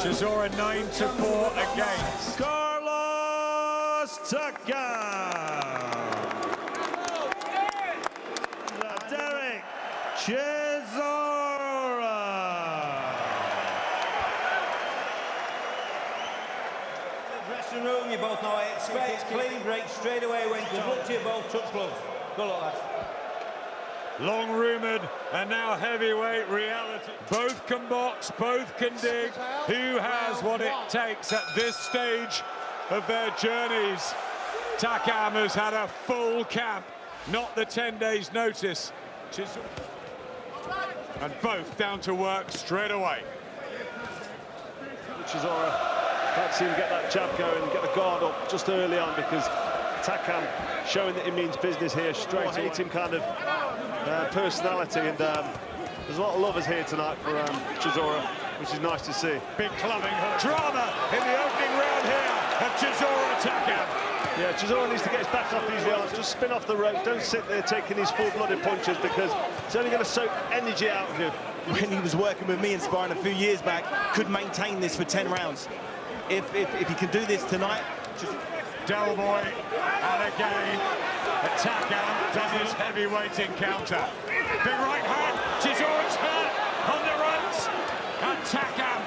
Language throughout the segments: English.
Chisora 9-4 against Carlos Takam. Dereck Chisora. Dressing room, you both know I expect clean break straight away when you look to your both touch gloves. Good luck, lads. long rumoured and now heavyweight reality. Both can box, both can dig. Who has what it takes at this stage of their journeys? Takam has had a full camp, not the 10 days notice. And both down to work straight away. Chisora can't see him get that jab going, get the guard up just early on, because Takam showing that he means business here straight away. Him kind of personality, and there's a lot of lovers here tonight for Chisora, which is nice to see. Big clubbing, drama in the opening round here of Chisora Takam. Yeah, Chisora needs to get his back off these yards, just spin off the rope, don't sit there taking these full-blooded punches, because it's only going to soak energy out of you. When he was working with me in sparring a few years back, could maintain this for 10 rounds. If he can do this tonight, Del Boy, and again, Takam does his heavyweight encounter. Big right hand, Chisora's hurt on the ropes, and Takam.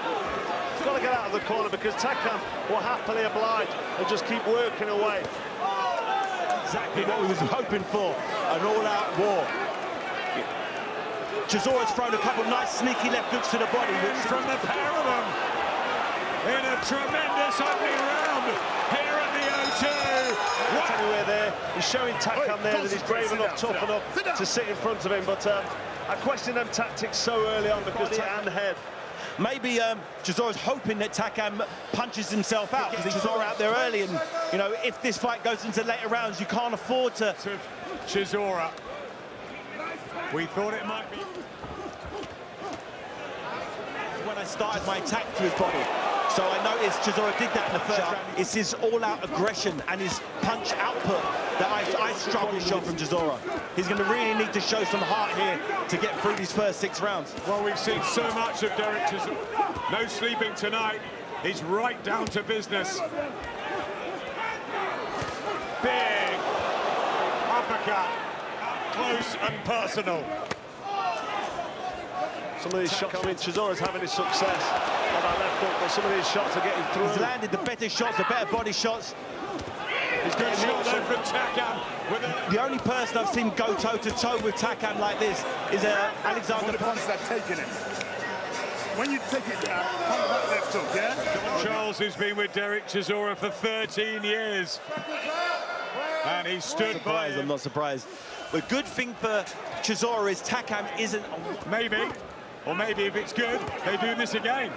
He's got to get out of the corner, because Takam will happily oblige and just keep working away. Exactly what we was hoping for, an all-out war. Chisora's thrown a couple of nice sneaky left hooks to the body. From the pair of them, in a tremendous opening round here at the O2. Anywhere there, he's showing Takam there that he's brave enough, tough enough to sit in front of him, but I question them tactics so early on, because Takam head. Maybe Chisora's hoping that Takam punches himself out, because he saw out there early, and you know, if this fight goes into later rounds, you can't afford to. Chisora. We thought it might be. When I started my attack to his body, so I noticed Chisora did that in the first round. It's his all-out aggression and his punch output that I struggle to show from Chisora. He's going to really need to show some heart here to get through these first 6 rounds. Well, we've seen so much of Dereck Chisora. No sleeping tonight. He's right down to business. Big uppercut, close and personal. Some of these shots, I mean, Chisora's having his success on that left hook, but some of these shots are getting through. He's landed the better shots, the better body shots. He's good shot though from Takam. The only person I've seen go toe-to-toe with Takam like this is Alexander. The punches that taking it. When you take it down, pump that left hook, yeah? Charles, who's been with Dereck Chisora for 13 years. And he stood by him. I'm not surprised. The good thing for Chisora is Takam isn't. Maybe, or maybe if it's good, they do this again.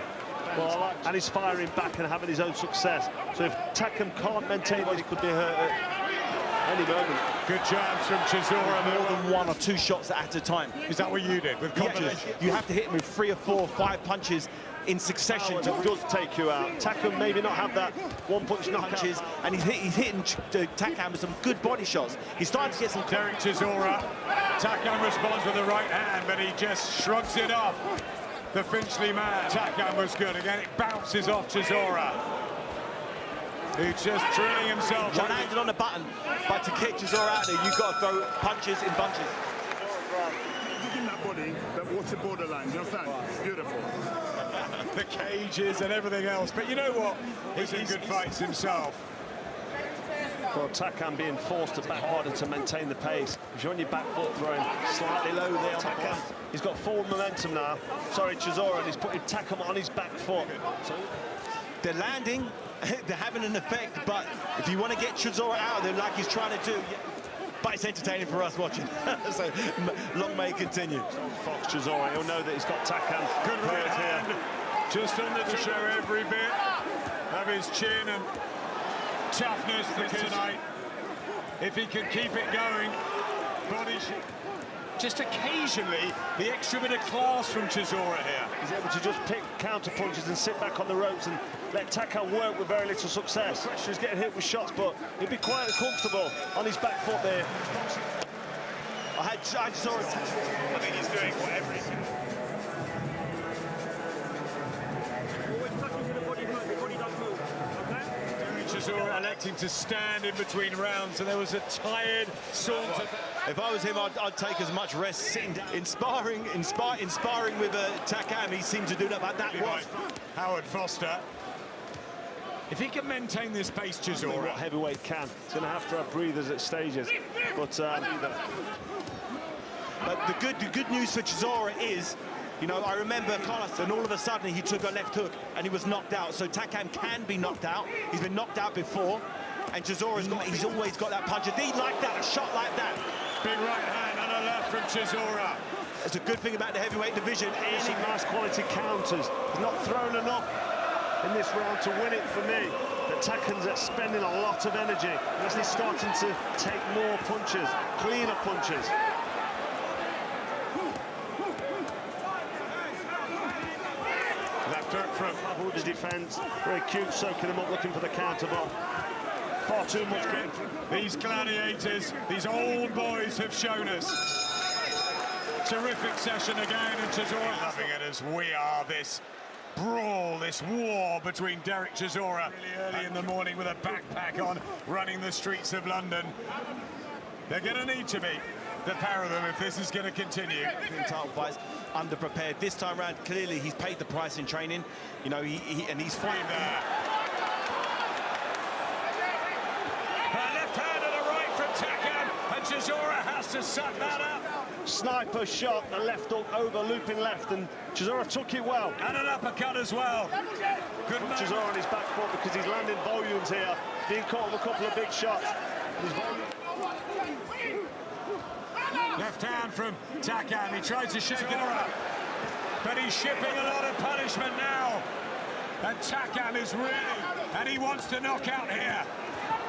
Well, and he's firing back and having his own success. So if Takam can't maintain this, he could be hurt at any moment. Good jabs from Chisora. More than 1 or 2 shots at a time. Is that what you did with combination? You have to hit him with 3 or 4 or 5 punches in succession. It does take you out. Takam maybe not have that one-punch knockout. And he's hitting Takam with some good body shots. He's starting to get some. Dereck Chisora. Takam responds with the right hand, but he just shrugs it off. The Finchley man. Takam was good. Again, it bounces off Chisora, who's just drilling himself. One-handed on the button, but to kick Chisora out there, you've got to throw punches in bunches. Kicking that body, that water borderline, you understand? Beautiful. The cages and everything else, but you know what? He's in good fights himself. Well, Takam being forced to back hard and to maintain the pace. If you're on your back foot throwing slightly low there, Takam, he's got forward momentum now. Sorry, Chisora, and he's putting Takam on his back foot. So they're landing, they're having an effect, but if you want to get Chisora out of there like he's trying to do, but it's entertaining for us watching. So long may it continue. Fox Chisora, he'll know that he's got Takam. Good right hand, just under to show every bit of his chin and toughness for tonight. If he can keep it going, body just occasionally the extra bit of class from Chisora here. He's able to just pick counter punches and sit back on the ropes and let Takam work with very little success. Pressure is getting hit with shots, but he'd be quite comfortable on his back foot there. I saw it. I think he's doing whatever he can. Chisora electing to stand in between rounds, and there was a tired saunter. If I was him, I'd take as much rest sitting down. Inspiring with Takam, he seemed to do that, but that was Howard Foster. If he can maintain this pace, Chisora. What heavyweight can. He's going to have breathers at stages. But the good news for Chisora is, you know, I remember Carlos, and all of a sudden he took a left hook and he was knocked out. So Takam can be knocked out. He's been knocked out before, and he's always got that punch. If he like that, a shot like that. Big right hand and a left from Chisora. It's a good thing about the heavyweight division. Any nice quality counters. He's not thrown enough in this round to win it for me. But Takam's expending a lot of energy. He's starting to take more punches, cleaner punches. Left hook from The defence, very cute, soaking him up, looking for the counter bomb. Far too much game. these gladiators, these old boys have shown us. Terrific session again, and Chisora loving it as we are. This brawl, this war between Dereck Chisora really early in the morning with a backpack on, running the streets of London. They're going to need to be, the pair of them, if this is going to continue. Title fights, underprepared. This time round, clearly he's paid the price in training. You know, he's fighting there. A left hand and a right from Takam, and Chisora has to suck that up. Sniper shot, a left hook over, looping left, and Chisora took it well. And an uppercut as well. Good Chisora on his back foot because he's landing volumes here, being caught with a couple of big shots. Left hand from Takam, he tries to shake it up, but he's shipping a lot of punishment now. And Takam is really, and he wants to knock out here.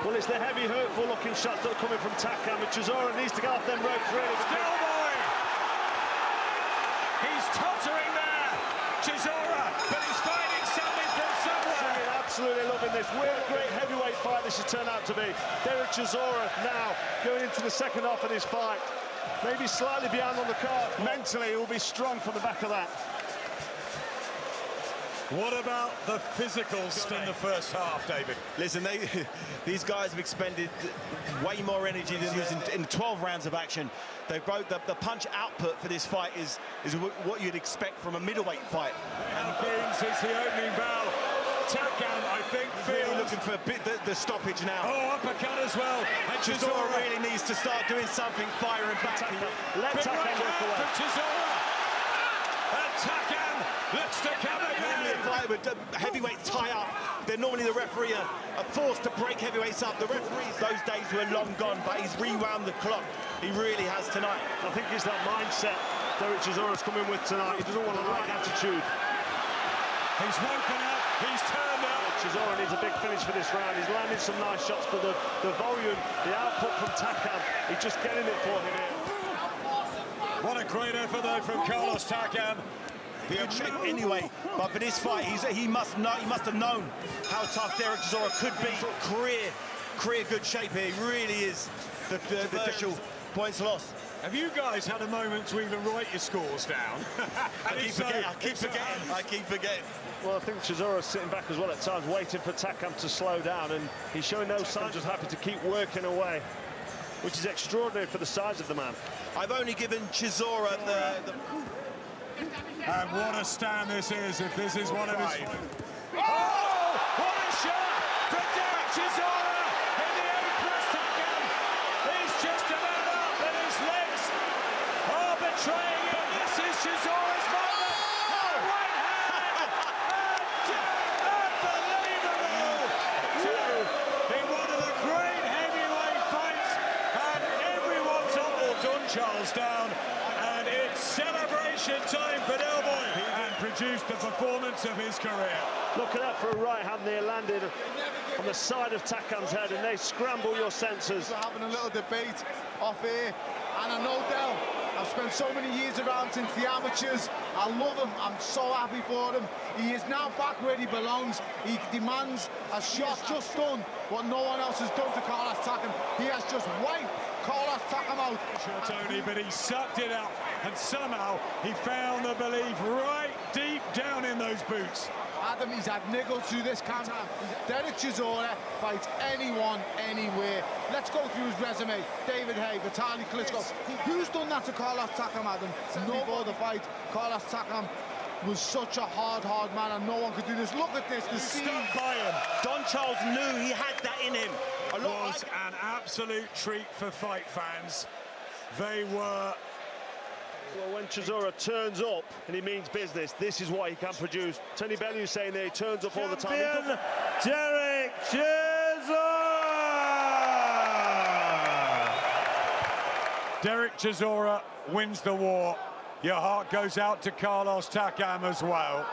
Well, it's the heavy, hurtful-looking shots that are coming from Takam, and Chisora needs to get off them ropes really. Still boy! He's tottering there, Chisora, but he's finding something from somewhere. Absolutely loving this. What a great heavyweight fight this should turn out to be. Dereck Chisora now going into the second half of this fight. Maybe slightly behind on the card. Mentally, he will be strong from the back of that. What about the physicals in the first half, David? Listen, these guys have expended way more energy than used in 12 rounds of action. They broke the punch output for this fight is what you'd expect from a middleweight fight. And brings is the opening bell. Takam, I think, really looking for a bit the stoppage now. Oh, uppercut as well. And Chisora really needs to start doing something, firing back. Let Takam walk away. Chisora. And Takam looks to come again. Fight with heavyweights tie up. They're normally the referee are forced to break heavyweights up. The referees, those days were long gone, but he's rewound the clock. He really has tonight. I think it's that mindset Dereck Chisora's coming with tonight. He doesn't want a right attitude. He's woken up, he's turned up. Chisora needs a big finish for this round. He's landing some nice shots, but the volume, the output from Takam, he's just getting it for him here. What a great effort though from Carlos Takam. Good shape anyway, but for this fight, he must have known how tough Dereck Chisora could be. Career good shape here. He really is the virtual points lost. Have you guys had a moment to even write your scores down? I keep forgetting. Well, I think Chisora's sitting back as well at times, waiting for Takam to slow down, and he's showing no signs, just happy to keep working away, which is extraordinary for the size of the man. I've only given Chisora the... And what a stand this is, if this is one of his... Oh! What a shot from Dereck Chisora in the A+ Takam. He's just about up and his legs are betraying him. This is Chisora's moment. Oh, right hand! Unbelievable! In one of the great heavyweight fights, and everyone's done Charles down, and it's celebration time for Del Boy, and produced the performance of his career. Look at that for a right hand there, landed on the side of Takam's head, and they scramble your senses. We're having a little debate off here, and I know Del, I've spent so many years around since the amateurs. I love him, I'm so happy for him. He is now back where he belongs. He demands a shot just done what no one else has done to Carlos Takam. He has just wiped Carlos Takam out. Sure, Tony, but he sucked it up, and somehow he found the belief right deep down in those boots. Adam, he's had niggles through this camp. Dereck Chisora fights anyone, anywhere. Let's go through his resume. David Hay, Vitaly Klitschko. Who's done that to Carlos Takam, Adam? No before the fight. Carlos Takam was such a hard man, and no one could do this. Look at this, the scene. Stuck by him. Don Charles knew he had that in him. It was an absolute treat for fight fans. They were... Well, when Chisora turns up and he means business, this is what he can produce. Tony Bellew saying that he turns up all the time. Dereck Chisora! Dereck Chisora wins the war. Your heart goes out to Carlos Takam as well.